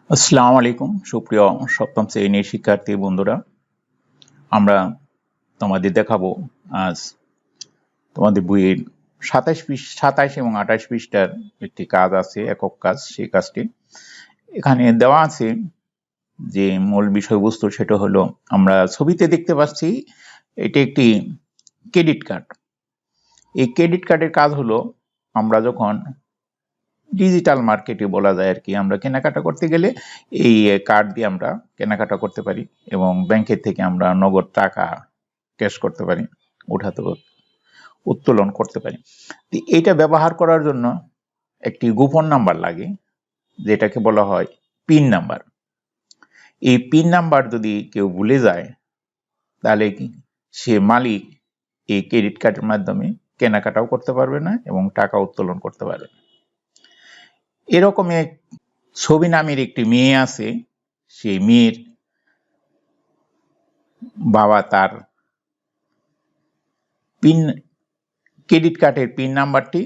আসসালামু আলাইকুম সুপ্রিয় সপ্তম শ্রেণীর শিক্ষার্থী বন্ধুরা, আমরা তোমাদের দেখাবো আজ তোমাদের বইয়ের 27 এবং 28 পৃষ্ঠার একটি কাজ আছে, একক কাজ। সেই কাজটি এখানে দেওয়া আছে। যে মূল বিষয়বস্তু সেটা হলো, আমরা ছবিতে দেখতে পাচ্ছি এটি একটি ক্রেডিট কার্ড। এই ক্রেডিট কার্ডের কাজ হলো, আমরা যখন ডিজিটাল মার্কেটে বলা যায় আর কি, আমরা কেনাকাটা করতে গেলে এই কার্ড দিয়ে আমরা কেনাকাটা করতে পারি এবং ব্যাংকের থেকে আমরা নগদ টাকা ক্যাশ করতে পারি, উঠাতে উত্তোলন করতে পারি। এইটা ব্যবহার করার জন্য একটি গোপন নাম্বার লাগে, যেটাকে বলা হয় পিন নাম্বার। এই পিন নাম্বার যদি কেউ ভুলে যায়, তাহলে সে মালিক এই ক্রেডিট কার্ডের মাধ্যমে কেনাকাটাও করতে পারবে না এবং টাকা উত্তোলন করতে পারবে না। এরকম এক ছবি নামের একটি মেয়ে আছে। সেই মেয়ের বাবা তার ক্রেডিট কার্ডের পিন নাম্বারটি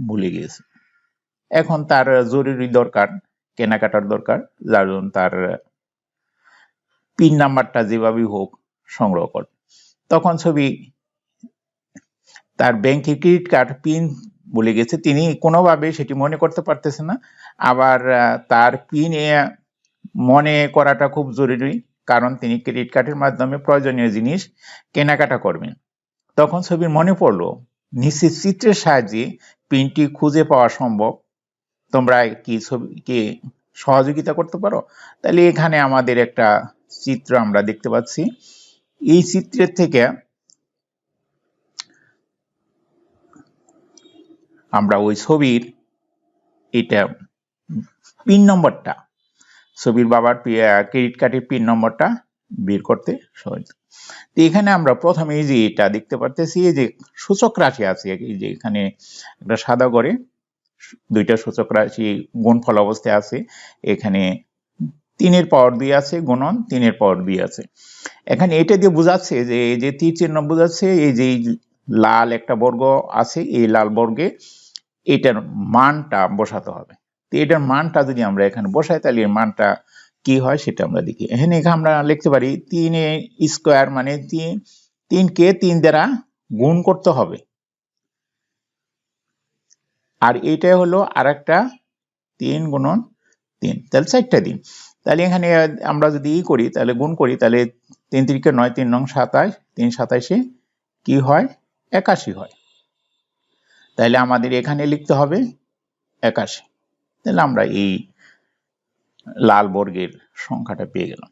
ভুলে গিয়েছে। এখন তার জরুরি দরকার, কেনাকাটার দরকার, যার জন্য তার পিন নাম্বারটা যেভাবেই হোক সংগ্রহ করে। তখন তার ব্যাংকের ক্রেডিট কার্ড পিন ভুলে গেছে, তিনি কোনোভাবে সেটি মনে করতে পারতেছে না। আবার তার পিন মনে করাটা খুব জরুরি, কারণ তিনি ক্রেডিট কার্ডের মাধ্যমে প্রয়োজনীয় জিনিস কেনাকাটা করবেন। তখন ছবির মনে পড়লো, নিশ্চিত চিত্রের সাহায্যে পিনটি খুঁজে পাওয়া সম্ভব। তোমরা কি ছবিকে সহযোগিতা করতে পারো? তাহলে এখানে আমাদের একটা চিত্র আমরা দেখতে পাচ্ছি। এই চিত্রের থেকে আমরা ওই ছবির এটা পিন নম্বরটা, ছবির বাবার ক্রেডিট কার্ডের পিন নম্বরটা বের করতে সহজ। তো এখানে আমরা প্রথমে এই যে এটা দেখতে পারতেছি, এই যে সূচক রাশি আছে, এই যে এখানে একটা সাদা করে দুইটা সূচক রাশি গুণফল অবস্থায় আছে। এখানে 3 এর পাওয়ার 2 আছে, গুণন 3 এর পাওয়ার 2 আছে। এখানে এটা দিয়ে বোঝাচ্ছে যে এই যে তীর চিহ্ন বোঝাচ্ছে, এই যে লাল একটা বর্গ আছে, এই লাল বর্গে এটার মানটা বসাতে হবে। তো এটার মানটা যদি আমরা এখানে বসাই, তাহলে এর মানটা কি হয় সেটা আমরা দেখি। এখানে আমরা লিখতে পারি 3 স্কোয়ার, মানে 3 কে 3 দ্বারা গুণ করতে হবে। আর এইটাই হলো আর একটা 3 গুণন 3, তাহলে 4টা দিন। তাহলে এখানে আমরা যদি করি, তাহলে গুণ করি, তাহলে 3 3 9, 3 9 27, 3 27 কি হয়? 81 হয়। তাহলে আমাদের এখানে লিখতে হবে 81। তাহলে আমরা এই লাল বর্গের সংখ্যাটা পেয়ে গেলাম।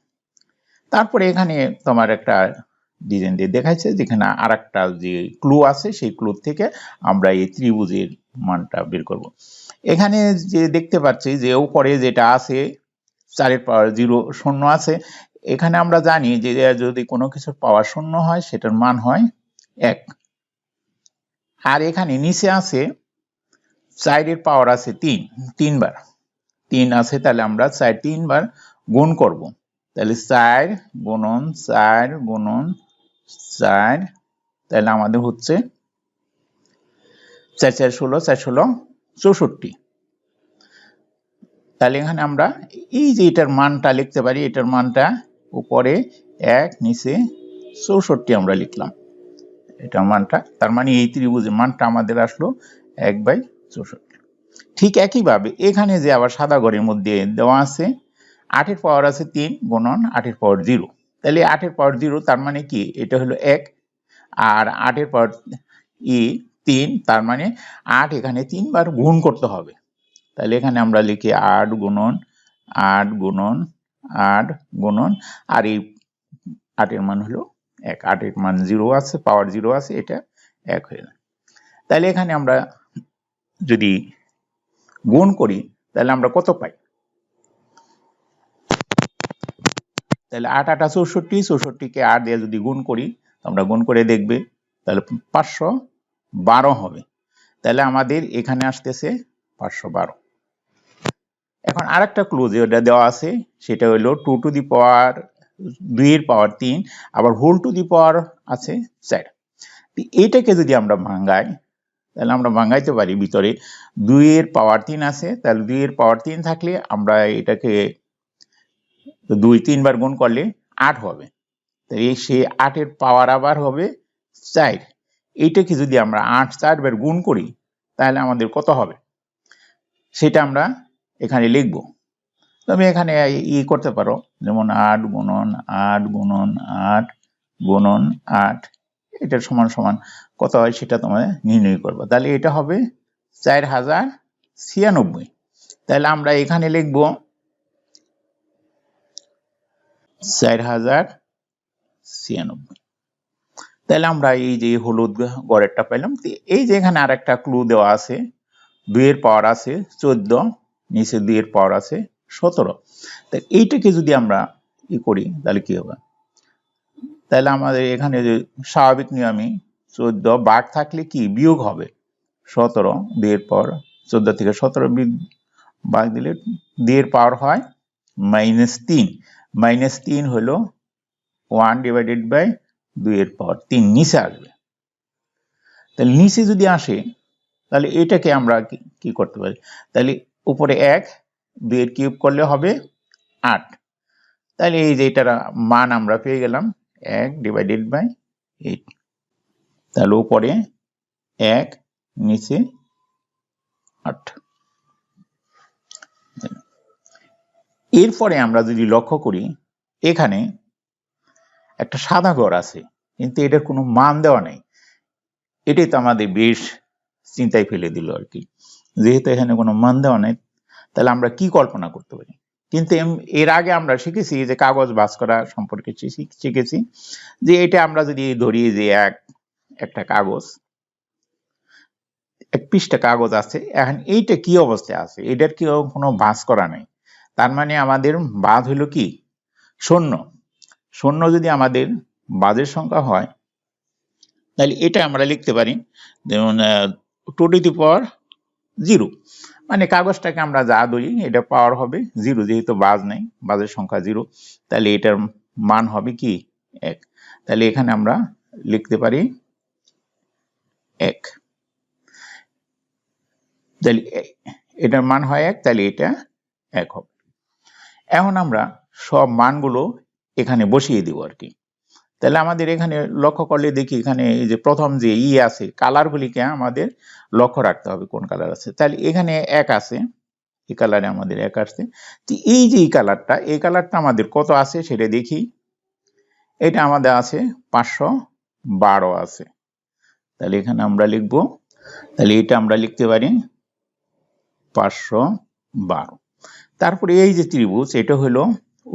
তারপরে এখানে তোমার একটা ডিজাইন দিয়ে দেখাচ্ছে, যেখানে আর একটা যে ক্লু আছে, সেই ক্লু থেকে আমরা এই ত্রিভুজের মানটা বের করব। এখানে যে দেখতে পাচ্ছি যে উপরে যেটা আছে 4 এর পাওয়ার 0 শূন্য আছে। এখানে আমরা জানি যে যদি কোনো কিছুর পাওয়ার শূন্য হয়, সেটার মান হয় 1। আর এখানে নিচে আছে 4 এর পাওয়ার আছে 3 বার, 3 আছে। তাহলে আমরা 4 3 বার গুণ করব। তাহলে 4 গুণন 4 গুণন 4, তাহলে আমাদের হচ্ছে 4 4 16, 4 16 64। তাহলে এখানে আমরা এই যে এটার মানটা লিখতে পারি, এটার মানটা উপরে 1, নিচে 64 আমরা লিখলাম এটার মানটা। তার মানে এই ত্রিভুজের মানটা আমাদের আসলো 1/64। ঠিক একইভাবে এখানে যে আবার সাদা ঘরের মধ্যে দেওয়া আছে 8 এর পাওয়ার আছে 3 গুণন 8 এর পাওয়ার 0। তাহলে 8 এর পাওয়ার 0 তার মানে কি? এটা হলো 1। আর 8 এর পাওয়ার 3, তার মানে 8 এখানে 3 বার গুণ করতে হবে। তাহলে এখানে আমরা লিখি 8 গুণন 8 গুণন 8 গুণন, আর এই 8 এর মান হলো 1। 8 এর মান 0 আছে, পাওয়ার 0 আছে, এটা 1 হয়ে যায়। তাহলে এখানে আমরা যদি গুণ করি, তাহলে আমরা কত পাই? তাহলে 8 8 64, 64 কে 8 দিয়ে যদি গুণ করি, আমরা গুণ করে দেখবে, তাহলে 512 হবে। তাহলে আমাদের এখানে আসতেছে 512। এখন আরেকটা ক্লু যেটা দেওয়া আছে, সেটা হলো 2 টু দি পাওয়ার 2 এর পাওয়ার 3, আবার হোল টু দি পাওয়ার আছে 4। এইটাকে যদি আমরা ভাঙাই, তাহলে আমরা ভাঙাইতে পারি, ভিতরে 2 এর পাওয়ার 3 আছে। তাহলে 2 এর পাওয়ার 3 থাকলে আমরা এটাকে তো 2 3 বার গুণ করলে 8 হবে। তো এই সেই 8 এর পাওয়ার আবার হবে 4। এইটাকে যদি আমরা 8 4 বার গুণ করি তাহলে আমাদের কত হবে সেটা আমরা এখানে লিখব। তুমি এখানে করতে পারো, যেমন 8 গুণন 8 গুণন 8 গুণন 8 এটার সমান সমান কত হয় সেটা তোমাদের নির্ণয় করবে। তাহলে এটা হবে 4096। তাহলে আমরা এখানে লিখব 4096। তাহলে আমরা এই যে হলুদ গড়েরটা পেলাম। এই যে এখানে আর একটা ক্লু দেওয়া আছে, 2 এর পাওয়ার আছে 14, নিচে 2 এর পাওয়ার আছে 17। তা এইটাকে যদি আমরা করি তাহলে কি হবে, তাহলে আমাদের এখানে যে স্বাভাবিক নিয়মে 14 ভাগ থাকলে কি বিয়োগ হবে 17, 2 এর পাওয়ার 14 থেকে 17 ভাগ দিলে 2 এর পাওয়ার হয় -3। -3 হলো 1 ডিভাইডেড বাই 2 এর পাওয়ার 3 নিচে আসবে। তাহলে নিচে যদি আসে তাহলে এটাকে আমরা কি করতে পারি, তাহলে উপরে 1 2 এর কিউব করলে হবে 8। তাহলে এই যে এটার মান আমরা পেয়ে গেলাম 1 ডিভাইডেড বাই 8। তাহলে উপরে 1 নিচে 8। এরপরে আমরা যদি লক্ষ্য করি এখানে একটা সাদা ঘর আছে কিন্তু এটার কোনো মান দেওয়া নেই। এটাই তো আমাদের বেশ চিন্তায় ফেলে দিল আর কি, যেহেতু এখানে কোনো মান দেওয়া নেই তাহলে আমরা কি কল্পনা করতে পারি। কিন্তু এর আগে আমরা শিখেছি যে কাগজ ভাঁজ করা সম্পর্কে শিখেছি, যে এটা আমরা যদি ধরি যে একটা কাগজ, 1 পৃষ্ঠা কাগজ আছে, এখন এইটা কি অবস্থায় আছে, এটার কি কোনো ভাঁজ করা নেই। তার মানে আমাদের বাদ হলো কি শূন্য। শূন্য যদি আমাদের বাদের সংখ্যা হয় তাহলে এটা আমরা লিখতে পারি যেমন 2 টু দি পাওয়ার 0। মানে কাগজটাকে আমরা যা ধরি এটা পাওয়ার হবে 0, যেহেতু বাজ নেই, বাজের সংখ্যা 0, তাহলে এটার মান হবে কি 1। তাহলে এখানে আমরা লিখতে পারি 1। তাহলে এটার মান হয় 1, তাহলে এটা 1 হবে। এখন আমরা সব মানগুলো এখানে বসিয়ে দিব আর কি। তাহলে আমাদের এখানে লক্ষ্য করলে দেখি এখানে এই যে প্রথম যে আছে কালারগুলিকে আমাদের লক্ষ্য রাখতে হবে কোন কালার আছে। তাহলে এখানে 1 আছে, এই কালারে আমাদের 1 আসছে। এই যে এই কালারটা আমাদের কত আছে সেটা দেখি। এটা আমাদের আছে 512 আছে। তাহলে এখানে আমরা লিখব, তাহলে এটা আমরা লিখতে পারি 512। তারপরে এই যে ত্রিভুজ, এটা হলো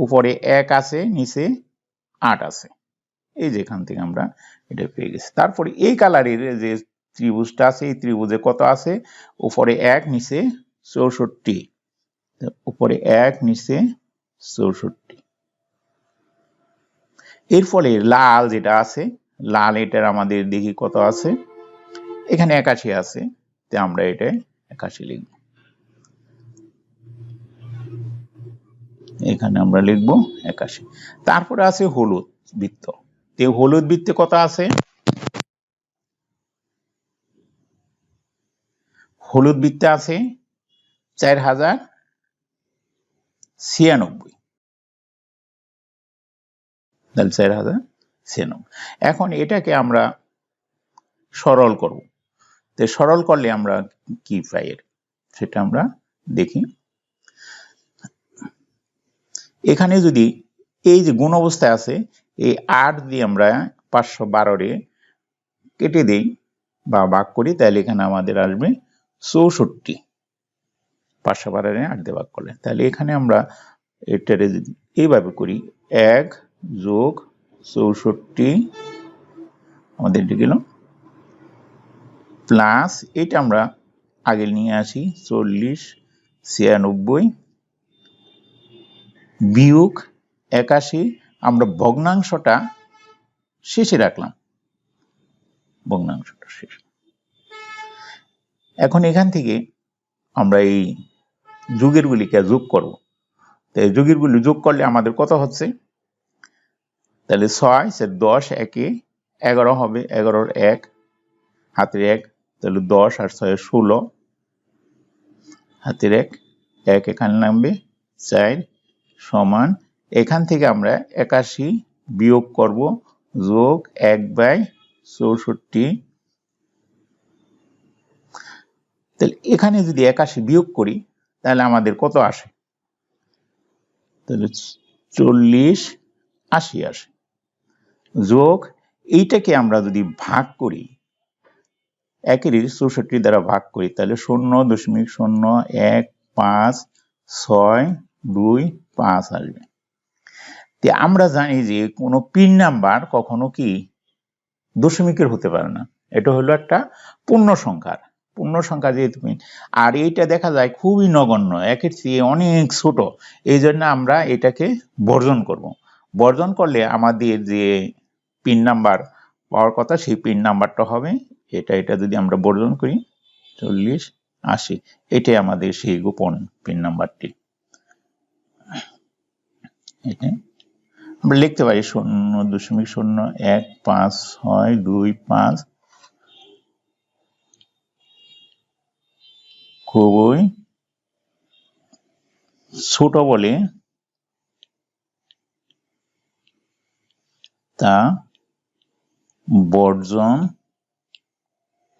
উপরে 1 আছে নিচে 8 আছে, এই যে এখান থেকে আমরা এটা পেয়ে গেছি। তারপরে এই কালারের যে ত্রিভুজটা আছে, এই ত্রিভুজে কত আছে, উপরে 1 নিচে 64, উপরে 1 নিচে 64। এর ফলে লাল যেটা আছে, লাল এটার আমাদের দেখি কত আছে, এখানে 81 আছে, তো আমরা এটা 81 লিখব। এখানে আমরা লিখব 81। তারপরে আছে হলুদ বৃত্ত, তো হলুদ বৃত্তে কত আছে, হলুদ বৃত্তে আছে 4096। তাহলে 4096। এখন এটাকে আমরা সরল করব, তো সরল করলে আমরা কি পাই সেটা আমরা দেখি। এখানে যদি এই যে গুণ অবস্থায় আছে, এই 8 দিয়ে আমরা 512 কেটে দেই বা ভাগ করি, তাহলে এখানে আমাদের আসবে 64। 512 8 দিয়ে ভাগ করলে, তাহলে এখানে আমরা এটারে যদি এইভাবে করি 1 যোগ 64 আমাদের গেল প্লাস, এটা আমরা আগে নিয়ে আসি 40 96 বিয়োগ 81, আমরা ভগ্নাংশটা শেষে রাখলাম, ভগ্নাংশটা শেষ। এখন এখান থেকে আমরা এই যোগের গুলিকে যোগ করব, তাই যোগের গুলি যোগ করলে আমাদের কত হচ্ছে, তাহলে 6 10 1 11 হবে, 11 1 হাতের 1, তাহলে 10 আর 6 16, হাতের 1 1 এখানে নামবে 4 সমান এখান থেকে আমরা 81 বিয়োগ করব যোগ 1/64। তাহলে এখানে যদি 81 বিয়োগ করি তাহলে আমাদের কত আসে? তাহলে 40/80 আসে। যোগ এইটাকে আমরা যদি ভাগ করি, 1/64 দ্বারা ভাগ করি, তাহলে 0.015625 আসবে। আমরা জানি যে কোনো পিন নাম্বার কখনো কি দশমিকের হতে পারে না, এটা হলো একটা পূর্ণ সংখ্যা যেহেতু পিন, আর এইটা দেখা যায় খুবই নগণ্য, একের চেয়ে অনেক ছোট, এই জন্য আমরা এটাকে বর্জন করব। বর্জন করলে আমাদের যে পিন নাম্বার পাওয়ার কথা সেই পিন নাম্বারটা হবে এটা যদি আমরা বর্জন করি 40/80, এটাই আমাদের সেই গোপন পিন নাম্বারটি। এটা আমরা লিখতে পারি 0.015625, খুবই ছোট বলে তা বর্জন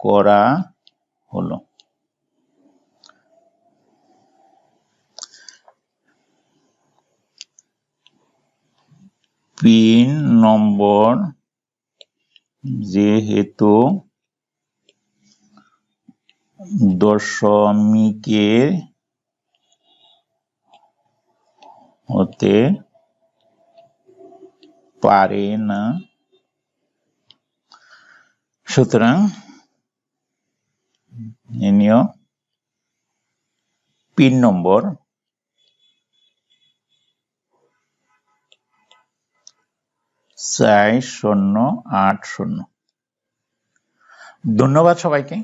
করা হলো। পিন নম্বর যেহেতু দশমিকের হতে পারে না, সুতরাং পিন নম্বর 4080। ধন্যবাদ সবাইকে।